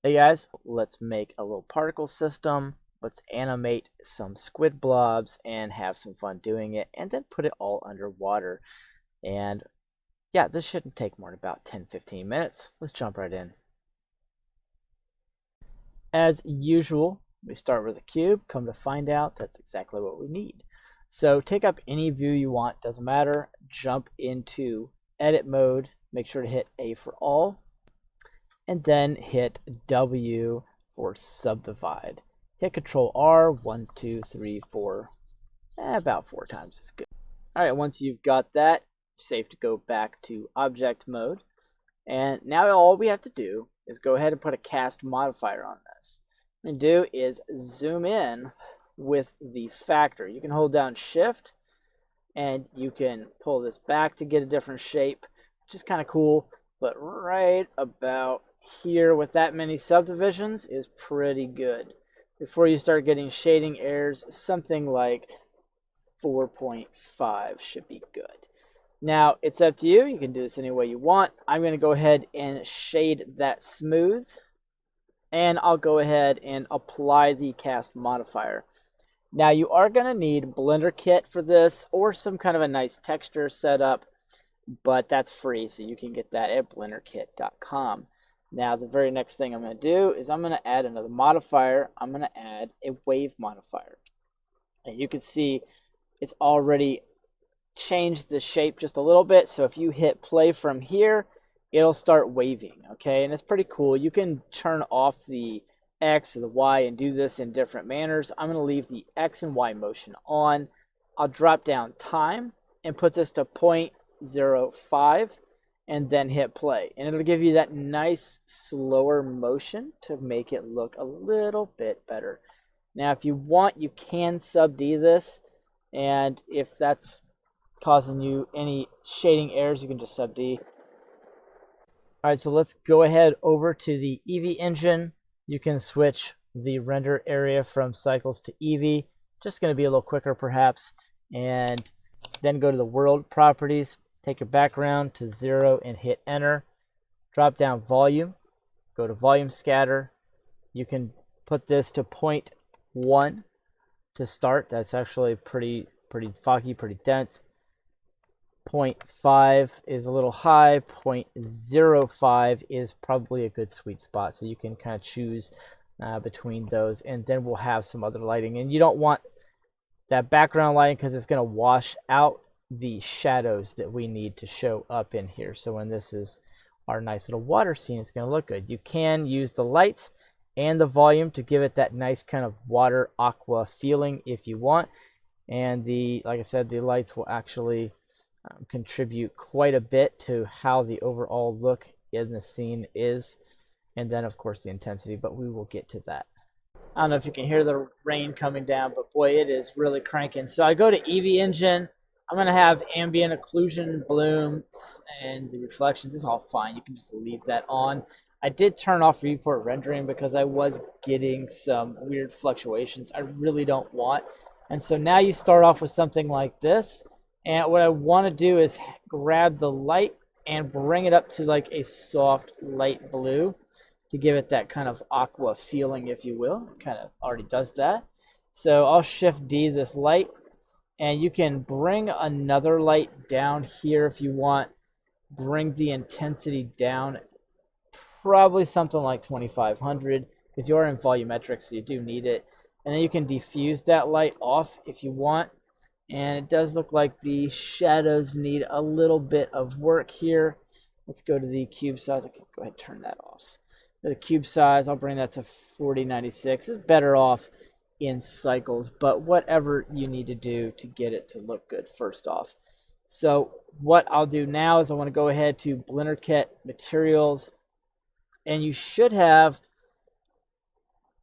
Hey guys, let's make a little particle system. Let's animate some squid blobs and have some fun doing it, and then put it all underwater. And yeah, this shouldn't take more than about 10-15 minutes. Let's jump right in. As usual, we start with a cube. Come to find out, that's exactly what we need. So take up any view you want, doesn't matter. Jump into edit mode. Make sure to hit A for all, and then hit W for subdivide. Hit Control R, 1, 2, 3, 4, about 4 times is good. All right, once you've got that, safe to go back to object mode. And now all we have to do is go ahead and put a cast modifier on this. What we do is zoom in with the factor. You can hold down Shift and you can pull this back to get a different shape, which is kind of cool. But right about here with that many subdivisions is pretty good. Before you start getting shading errors, something like 4.5 should be good. Now, it's up to you. You can do this any way you want. I'm going to go ahead and shade that smooth. And I'll go ahead and apply the cast modifier. Now, you are going to need Blender Kit for this or some kind of a nice texture setup. But that's free, so you can get that at blenderkit.com. Now, the very next thing I'm going to do is I'm going to add another modifier. I'm going to add a wave modifier. And you can see it's already changed the shape just a little bit. So if you hit play from here, it'll start waving, okay? And it's pretty cool. You can turn off the X or the Y and do this in different manners. I'm going to leave the X and Y motion on. I'll drop down time and put this to 0.05 and then hit play, and it'll give you that nice slower motion to make it look a little bit better. Now if you want, you can sub D this, and if that's causing you any shading errors, you can just sub D. Alright, so let's go ahead over to the Eevee engine. You can switch the render area from cycles to Eevee, just going to be a little quicker perhaps, and then go to the world properties. Take your background to 0 and hit enter. Drop down volume. Go to volume scatter. You can put this to 0.1 to start. That's actually pretty foggy, pretty dense. 0.5 is a little high. 0.05 is probably a good sweet spot. So you can kind of choose between those, and then we'll have some other lighting. And you don't want that background lighting because it's going to wash out the shadows that we need to show up in here. So when this is our nice little water scene, it's going to look good. You can use the lights and the volume to give it that nice kind of water aqua feeling if you want. And like I said, the lights will actually contribute quite a bit to how the overall look in the scene is. And then of course the intensity, but we will get to that. I don't know if you can hear the rain coming down, but boy, it is really cranking. So I go to Eevee engine. I'm going to have ambient occlusion, bloom, and the reflections. It's all fine. You can just leave that on. I did turn off viewport rendering because I was getting some weird fluctuations I really don't want. And so now you start off with something like this. And what I want to do is grab the light and bring it up to like a soft light blue to give it that kind of aqua feeling, if you will. It kind of already does that. So I'll Shift D this light. And you can bring another light down here if you want. Bring the intensity down, probably something like 2500, because you're in volumetrics, so you do need it. And then you can diffuse that light off if you want. And it does look like the shadows need a little bit of work here. Let's go to the cube size. I can go ahead and turn that off. The cube size, I'll bring that to 4096. It's better off in cycles, but whatever you need to do to get it to look good first off. So what I'll do now is I want to go ahead to Blender Kit Materials, and you should have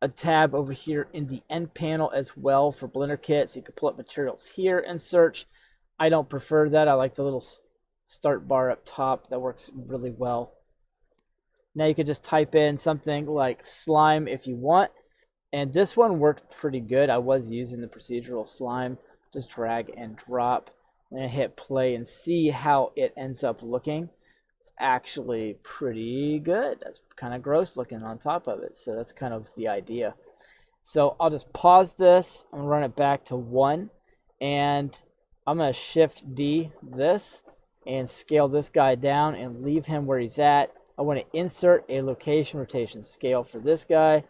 a tab over here in the end panel as well for Blender Kit, so you can pull up materials here and search. I don't prefer that. I like the little start bar up top. That works really well. Now you can just type in something like slime if you want. And this one worked pretty good. I was using the procedural slime. Just drag and drop and hit play and see how it ends up looking. It's actually pretty good. That's kind of gross looking on top of it. So that's kind of the idea. So I'll just pause this and run it back to 1. And I'm going to Shift D this and scale this guy down and leave him where he's at. I want to insert a location rotation scale for this guy.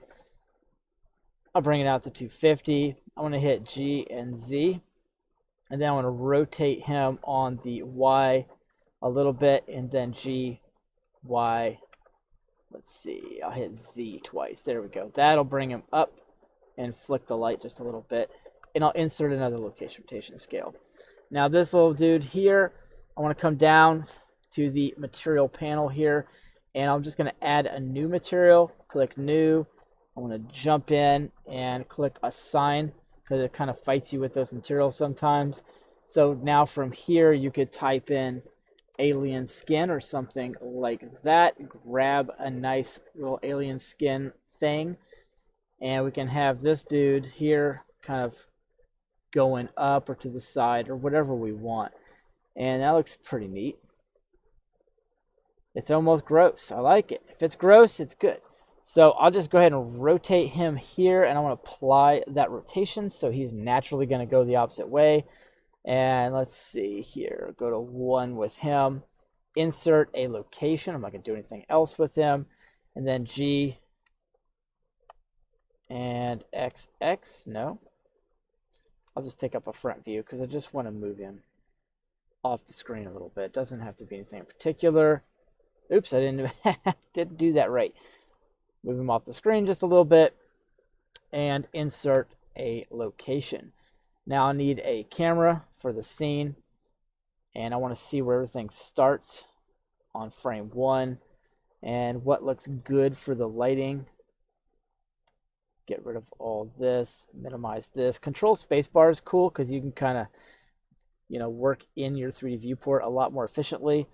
I'll bring it out to 250. I want to hit G and Z. And then I want to rotate him on the Y a little bit, and then G, Y. Let's see, I'll hit Z twice. There we go. That'll bring him up and flick the light just a little bit. And I'll insert another location rotation scale. Now this little dude here, I want to come down to the material panel here, and I'm just going to add a new material. Click New. I want to jump in and click Assign, because it kind of fights you with those materials sometimes. So now from here, you could type in alien skin or something like that. Grab a nice little alien skin thing, and we can have this dude here kind of going up or to the side or whatever we want. And that looks pretty neat. It's almost gross. I like it. If it's gross, it's good. So I'll just go ahead and rotate him here, and I want to apply that rotation so he's naturally going to go the opposite way. And let's see here. Go to 1 with him. Insert a location. I'm not going to do anything else with him. And then G and XX. No. I'll just take up a front view because I just want to move him off the screen a little bit. It doesn't have to be anything in particular. Oops, I didn't do that right. Move him off the screen just a little bit and insert a location. Now I need a camera for the scene, and I want to see where everything starts on frame 1 and what looks good for the lighting. Get rid of all this, minimize this. Control spacebar is cool because you can kind of, work in your 3D viewport a lot more efficiently.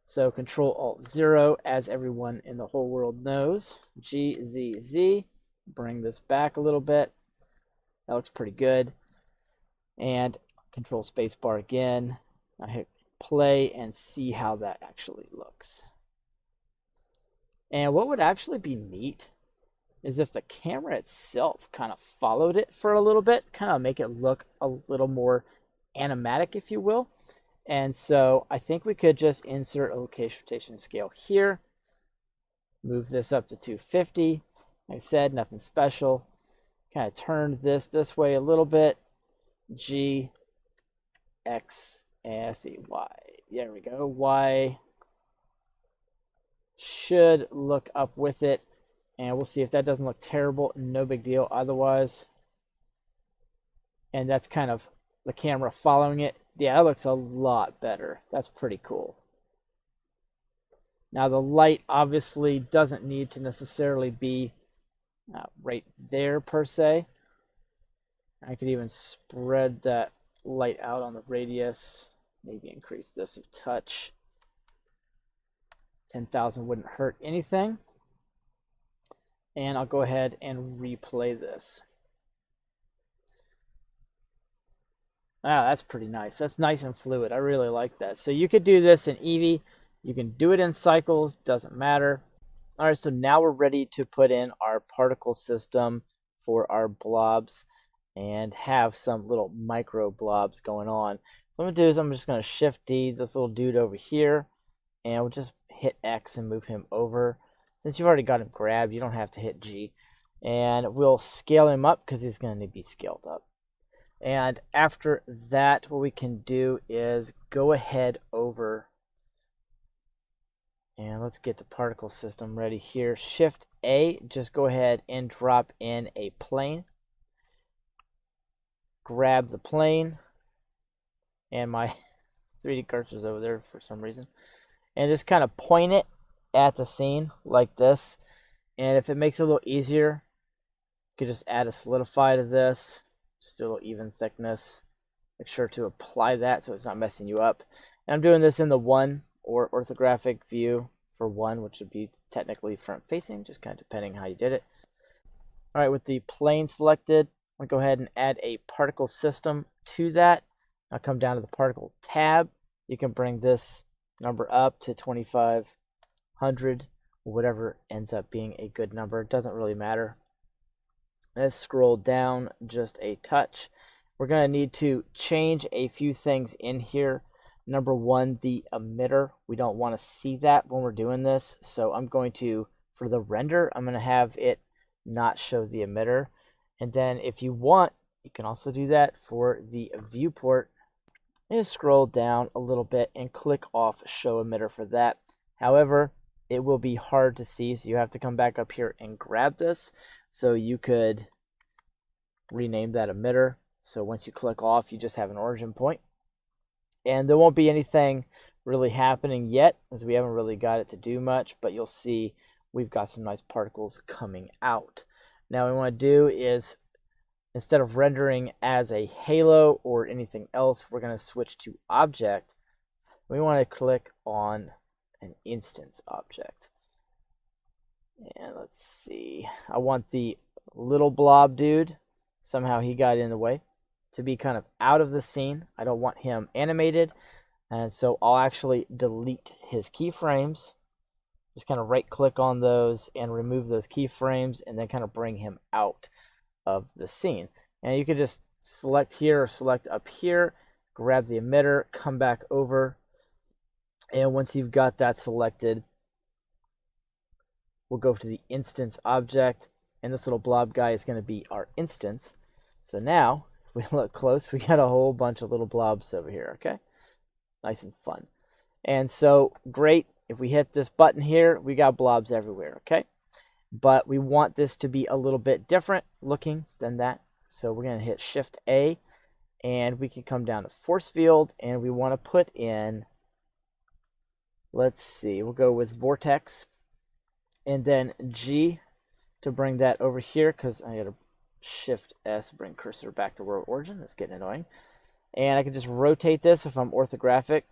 So Control Alt 0, as everyone in the whole world knows. G, Z, Z. Bring this back a little bit. That looks pretty good. And Control Spacebar again. I hit play and see how that actually looks. And what would actually be neat is if the camera itself kind of followed it for a little bit, kind of make it look a little more animatic, if you will. And so I think we could just insert a location rotation scale here. Move this up to 250. Like I said, nothing special. Kind of turn this way a little bit. G, X, and see, Y. There we go. Y should look up with it. And we'll see if that doesn't look terrible. No big deal otherwise. And that's kind of the camera following it. Yeah, that looks a lot better. That's pretty cool. Now the light obviously doesn't need to necessarily be right there per se. I could even spread that light out on the radius. Maybe increase this a touch. 10,000 wouldn't hurt anything. And I'll go ahead and replay this. That's pretty nice. That's nice and fluid. I really like that. So you could do this in Eevee. You can do it in cycles. Doesn't matter. All right, so now we're ready to put in our particle system for our blobs and have some little micro blobs going on. So what I'm going to do is I'm just going to Shift D this little dude over here, and we'll just hit X and move him over. Since you've already got him grabbed, you don't have to hit G. And we'll scale him up because he's going to be scaled up. And after that, what we can do is go ahead over, and let's get the particle system ready here. Shift A, just go ahead and drop in a plane. Grab the plane, and my 3D cursor is over there for some reason. And just kind of point it at the scene like this. And if it makes it a little easier, you could just add a solidify to this. Just do a little even thickness. Make sure to apply that so it's not messing you up. And I'm doing this in the 1 or orthographic view for 1, which would be technically front facing, just kind of depending how you did it. All right, with the plane selected, I'm going to go ahead and add a particle system to that. I'll come down to the particle tab. You can bring this number up to 2500, whatever ends up being a good number. It doesn't really matter. Let's scroll down just a touch. We're going to need to change a few things in here. Number one, the emitter. We don't want to see that when we're doing this. So I'm going to, for the render, I'm going to have it not show the emitter. And then if you want, you can also do that for the viewport. And scroll down a little bit and click off show emitter for that. However, it will be hard to see, so you have to come back up here and grab this. So you could rename that emitter. So once you click off, you just have an origin point. And there won't be anything really happening yet, as we haven't really got it to do much, but you'll see we've got some nice particles coming out. Now what we want to do is, instead of rendering as a halo or anything else, we're going to switch to object. We want to click on an instance object. And let's see, I want the little blob dude, somehow he got in the way, to be kind of out of the scene. I don't want him animated, and so I'll actually delete his keyframes. Just kind of right click on those and remove those keyframes, and then kind of bring him out of the scene. And you can just select here or select up here, grab the emitter, come back over, and once you've got that selected, we'll go to the instance object, and this little blob guy is going to be our instance. So now, if we look close, we got a whole bunch of little blobs over here, okay? Nice and fun. And so, great, if we hit this button here, we got blobs everywhere, okay? But we want this to be a little bit different looking than that. So we're going to hit Shift A, and we can come down to force field, and we want to put in, let's see, we'll go with vortex, and then G to bring that over here, because I got to Shift S, bring cursor back to world origin. That's getting annoying. And I can just rotate this if I'm orthographic.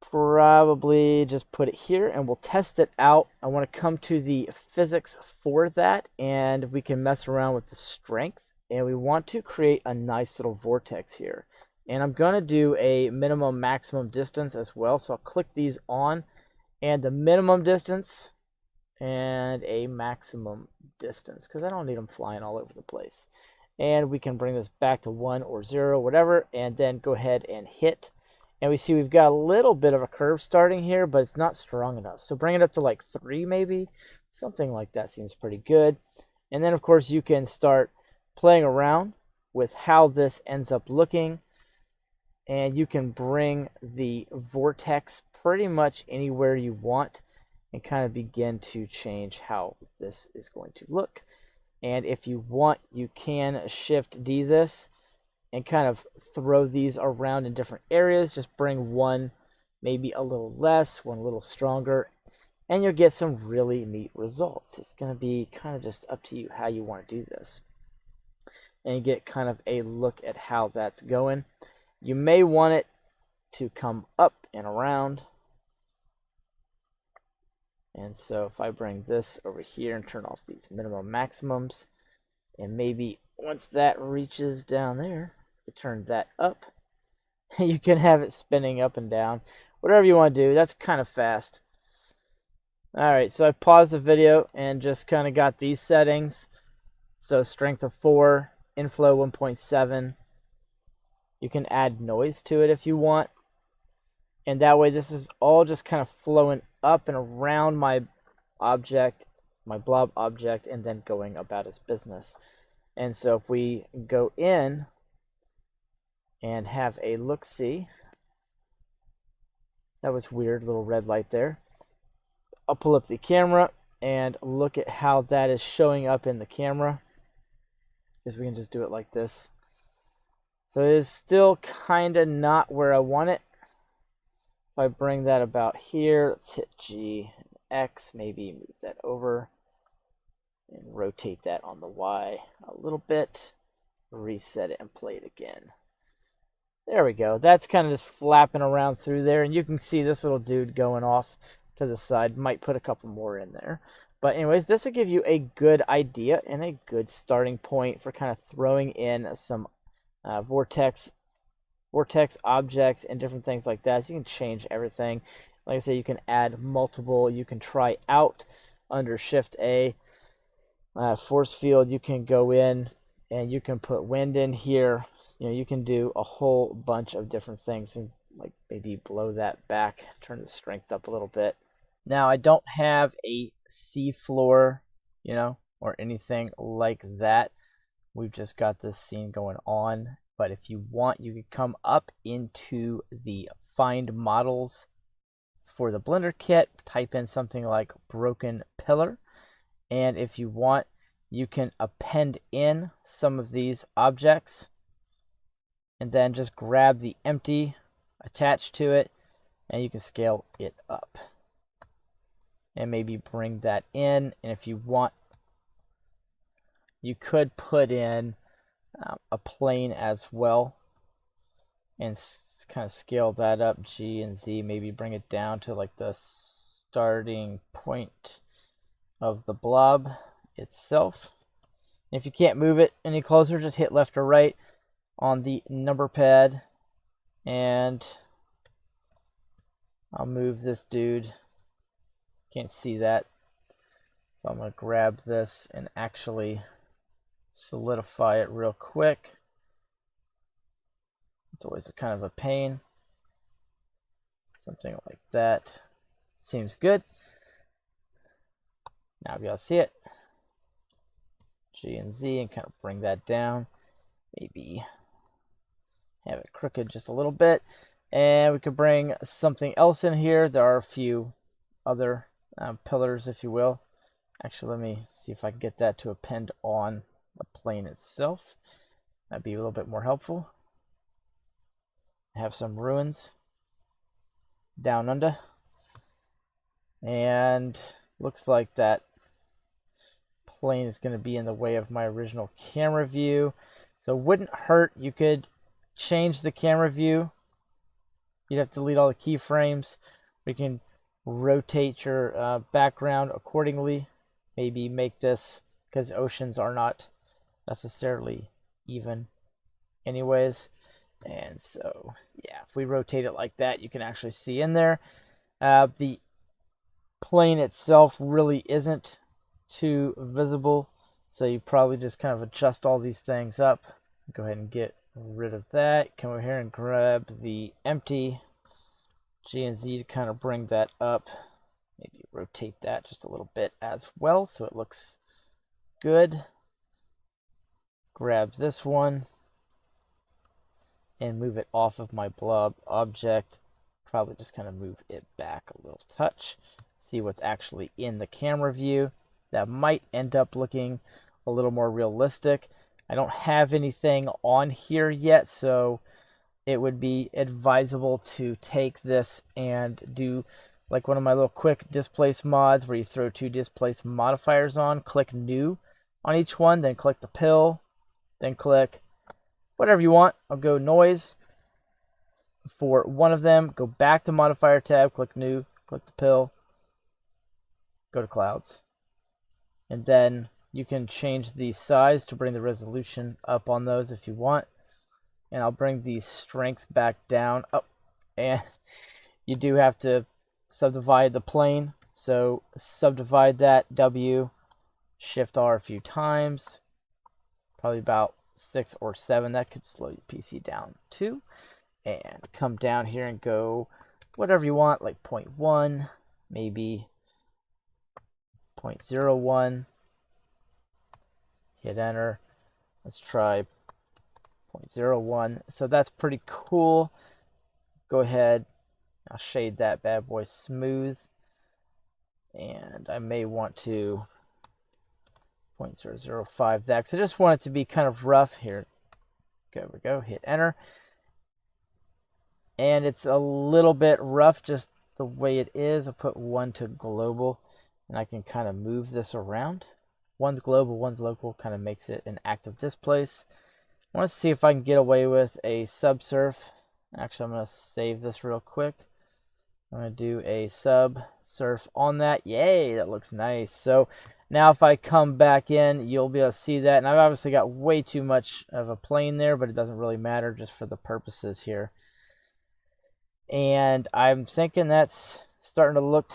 Probably just put it here, and we'll test it out. I want to come to the physics for that, and we can mess around with the strength, and we want to create a nice little vortex here. And I'm going to do a minimum maximum distance as well, so I'll click these on, and the minimum distance and a maximum distance, because I don't need them flying all over the place. And we can bring this back to 1 or 0, whatever, and then go ahead and hit. And we see we've got a little bit of a curve starting here, but it's not strong enough. So bring it up to like 3 maybe. Something like that seems pretty good. And then, of course, you can start playing around with how this ends up looking. And you can bring the vortex pretty much anywhere you want and kind of begin to change how this is going to look. And if you want, you can Shift D this and kind of throw these around in different areas. Just bring one maybe a little less, one a little stronger, and you'll get some really neat results. It's going to be kind of just up to you how you want to do this. And you get kind of a look at how that's going. You may want it to come up and around. And so if I bring this over here and turn off these minimum maximums, and maybe once that reaches down there, you turn that up, you can have it spinning up and down. Whatever you want to do, that's kind of fast. Alright, so I paused the video and just kind of got these settings. So strength of 4, inflow 1.7. You can add noise to it if you want. And that way this is all just kind of flowing up and around my object, my blob object, and then going about its business. And so if we go in and have a look-see, that was weird, little red light there. I'll pull up the camera and look at how that is showing up in the camera, because we can just do it like this. So it is still kind of not where I want it. If I bring that about here, let's hit G and X, maybe move that over and rotate that on the Y a little bit, reset it and play it again. There we go. That's kind of just flapping around through there, and you can see this little dude going off to the side. Might put a couple more in there. But anyways, this will give you a good idea and a good starting point for kind of throwing in some vortex vortex objects and different things like that. So you can change everything. Like I said, you can add multiple. You can try out under Shift A. Force field, you can go in and you can put wind in here. You can do a whole bunch of different things, and like maybe blow that back, turn the strength up a little bit. Now I don't have a seafloor, or anything like that. We've just got this scene going on. But if you want, you can come up into the Find Models for the Blender kit, type in something like broken pillar. And if you want, you can append in some of these objects and then just grab the empty, attach to it, and you can scale it up. And maybe bring that in. And if you want, you could put in a plane as well and kind of scale that up, G and Z, maybe bring it down to like the starting point of the blob itself. If you can't move it any closer, just hit left or right on the number pad, and I'll move this dude. Can't see that, so I'm going to grab this and actually solidify it real quick. It's always a kind of a pain. Something like that seems good. Now you'll see it. G and Z, and kind of bring that down. Maybe have it crooked just a little bit. And we could bring something else in here. There are a few other pillars, if you will. Actually, let me see if I can get that to append on the plane itself. That'd be a little bit more helpful. Have some ruins down under. And looks like that plane is going to be in the way of my original camera view. So it wouldn't hurt. You could change the camera view. You'd have to delete all the keyframes. We can rotate your background accordingly. Maybe make this, because oceans are not necessarily even anyways. And so, yeah, if we rotate it like that, you can actually see in there. The plane itself really isn't too visible, so you probably just kind of adjust all these things up. Go ahead and get rid of that. Come over here and grab the empty, G and Z to kind of bring that up. Maybe rotate that just a little bit as well so it looks good. Grab this one and move it off of my blob object. Probably just kind of move it back a little touch. See what's actually in the camera view. That might end up looking a little more realistic. I don't have anything on here yet, so it would be advisable to take this and do like one of my little quick displace mods where you throw 2 displace modifiers on, click new on each one, then click the pill, then click whatever you want. I'll go noise for one of them, go back to modifier tab, click new, click the pill, go to clouds. And then you can change the size to bring the resolution up on those if you want. And I'll bring the strength back down. Oh, and you do have to subdivide the plane. So subdivide that W, Shift R a few times, probably about 6 or 7. That could slow your PC down too. And come down here and go whatever you want, like 0.1, maybe 0.01. Hit enter. Let's try 0.01. So that's pretty cool. Go ahead. I'll shade that bad boy smooth. And I may want to 0.005 that, because I just want it to be kind of rough here. There we go. Hit enter. And it's a little bit rough just the way it is. I'll put 1 to global, and I can kind of move this around. One's global, one's local, kind of makes it an active displace. I want to see if I can get away with a subsurf. Actually, I'm going to save this real quick. I'm going to do a sub surf on that. Yay, that looks nice. So now if I come back in, you'll be able to see that. And I've obviously got way too much of a plane there, but it doesn't really matter just for the purposes here. And I'm thinking that's starting to look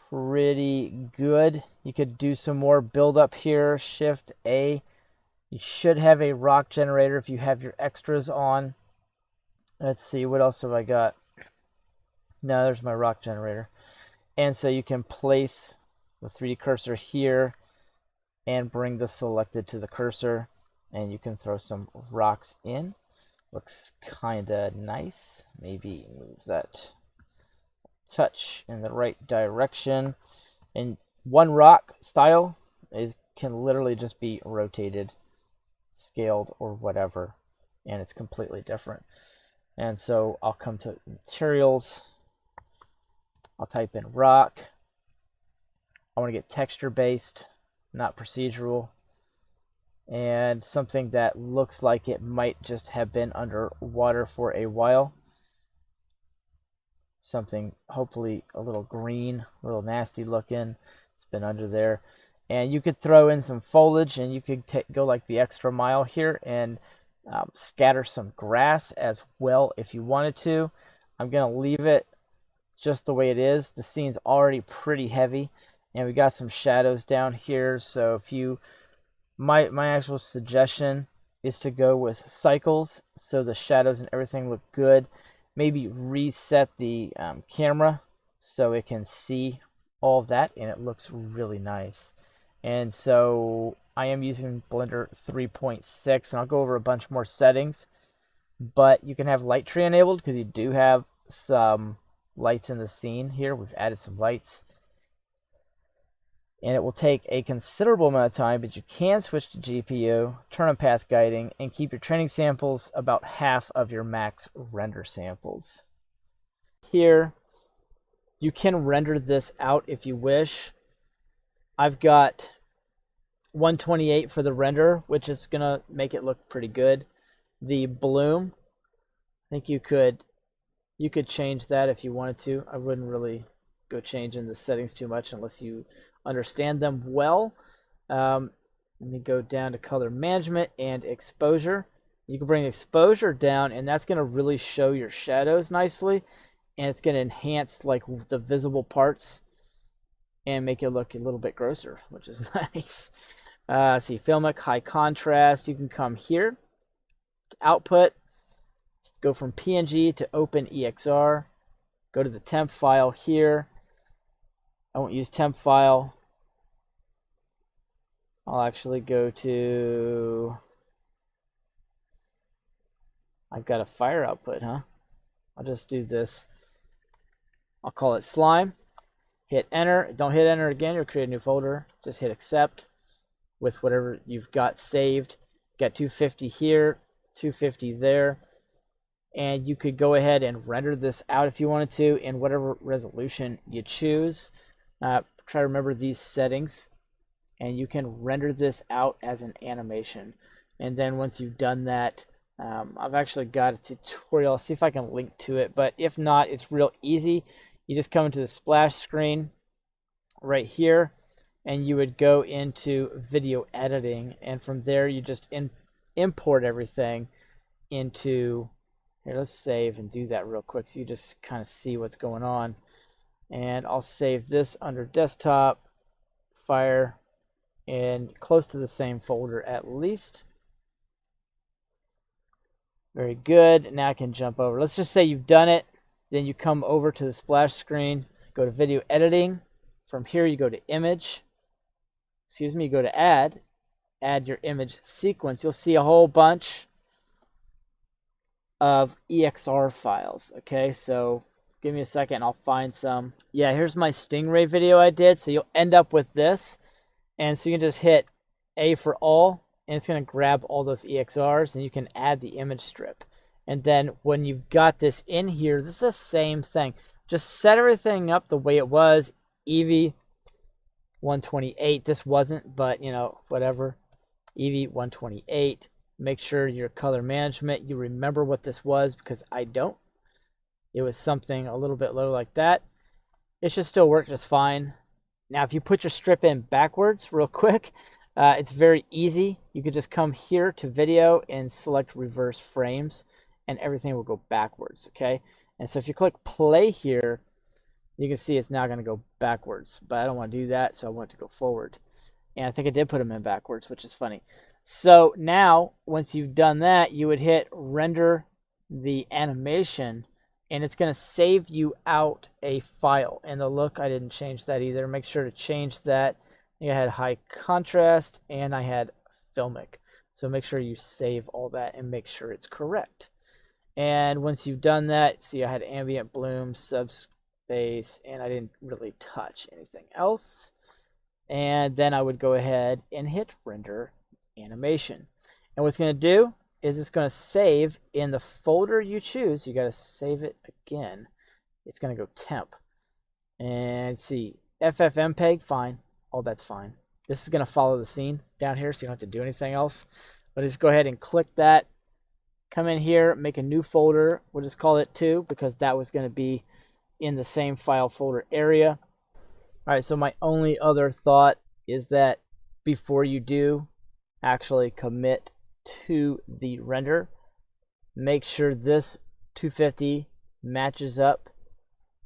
pretty good. You could do some more build up here. Shift A. You should have a rock generator if you have your extras on. Let's see, what else have I got? No, there's my rock generator. And so you can place the 3D cursor here and bring the selected to the cursor, and you can throw some rocks in. Looks kind of nice. Maybe move that touch in the right direction. And one rock style can literally just be rotated, scaled, or whatever, and it's completely different. And so I'll come to materials. I'll type in rock. I want to get texture based, not procedural, and something that looks like it might just have been under water for a while. Something hopefully a little green, a little nasty looking. It's been under there. And you could throw in some foliage, and you could go like the extra mile here and scatter some grass as well if you wanted to. I'm going to leave it just the way it is. The scene's already pretty heavy, and we got some shadows down here. So if you, my actual suggestion is to go with cycles so the shadows and everything look good. Maybe reset the camera so it can see all of that, and it looks really nice. And so I am using Blender 3.6, and I'll go over a bunch more settings. But you can have light tree enabled because you do have some lights in the scene here. We've added some lights. And it will take a considerable amount of time, but you can switch to GPU, turn on path guiding, and keep your training samples about half of your max render samples. Here, you can render this out if you wish. I've got 128 for the render, which is going to make it look pretty good. The bloom, I think you could change that if you wanted to. I wouldn't really go changing the settings too much unless you understand them well. Let me go down to color management and exposure. You can bring exposure down, and that's going to really show your shadows nicely, and it's going to enhance like the visible parts and make it look a little bit grosser, which is nice. See, filmic, high contrast. You can come here, output, go from PNG to OpenEXR, go to the temp file here. I won't use temp file. I'll actually go to, I've got a fire output, huh? I'll just do this. I'll call it slime. Hit enter. Don't hit enter again. You'll create a new folder. Just hit accept with whatever you've got saved. Got 250 here, 250 there. And you could go ahead and render this out if you wanted to in whatever resolution you choose. Try to remember these settings, and you can render this out as an animation. And then once you've done that, I've actually got a tutorial. I'll see if I can link to it, but if not, it's real easy. You just come into the splash screen right here, and you would go into video editing, and from there you just import everything into here. Let's save and do that real quick so you just kind of see what's going on. And I'll save this under desktop, fire, and close to the same folder at least. Very good. Now I can jump over. Let's just say you've done it. Then you come over to the splash screen, go to video editing. From here you go to image. Excuse me, you go to add your image sequence. You'll see a whole bunch of EXR files. Okay, so give me a second, I'll find some. Yeah, here's my Stingray video I did. So you'll end up with this. And so you can just hit A for all, and it's going to grab all those EXRs, and you can add the image strip. And then when you've got this in here, this is the same thing. Just set everything up the way it was. Eevee 128. This wasn't, but you know, whatever. Eevee 128. Make sure your color management, you remember what this was, because I don't. it was something a little bit low like that. It should still work just fine. Now, if you put your strip in backwards real quick, it's very easy. You could just come here to video and select reverse frames, and everything will go backwards, okay? And so if you click play here, you can see it's now going to go backwards, but I don't want to do that, so I want it to go forward. And I think I did put them in backwards, which is funny. So now, once you've done that, you would hit render the animation, and it's going to save you out a file. And the look, I didn't change that either. Make sure to change that. I had high contrast, and I had filmic. So make sure you save all that and make sure it's correct. And once you've done that, see I had ambient bloom, subspace, and I didn't really touch anything else. And then I would go ahead and hit render animation. And what's going to do is it's going to save in the folder you choose. You got to save it again. It's going to go temp. And see, FFmpeg, fine. All that's fine. This is going to follow the scene down here, so you don't have to do anything else. But just go ahead and click that. Come in here, make a new folder. We'll just call it 2 because that was going to be in the same file folder area. All right, so my only other thought is that before you do actually commit to the render, make sure this 250 matches up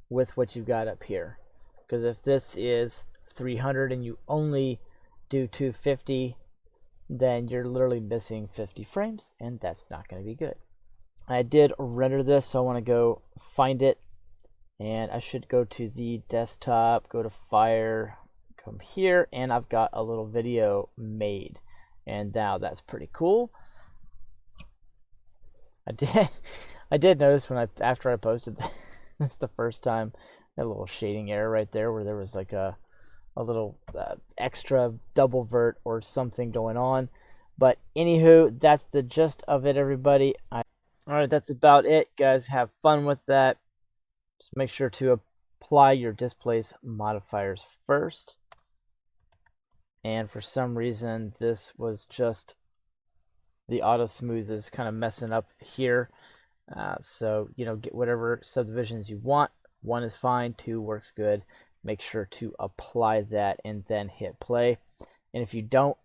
with what you've got up here. Because if this is 300 and you only do 250, then you're literally missing 50 frames, and that's not going to be good. I did render this, so I want to go find it. And I should go to the desktop, go to Fire, come here, and I've got a little video made. And now that's pretty cool. I did notice after I posted this the first time, that little shading error right there where there was like a little extra double vert or something going on. But anywho, that's the gist of it, everybody. All right, that's about it, guys. Have fun with that. Just make sure to apply your displace modifiers first. And for some reason, this was just the auto smooth is kind of messing up here. So, get whatever subdivisions you want. 1 is fine, 2 works good. Make sure to apply that and then hit play. And if you don't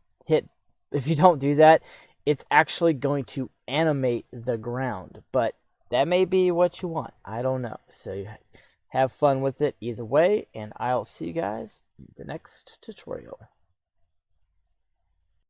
do that, it's actually going to animate the ground. But that may be what you want. I don't know. So you have fun with it either way, and I'll see you guys in the next tutorial.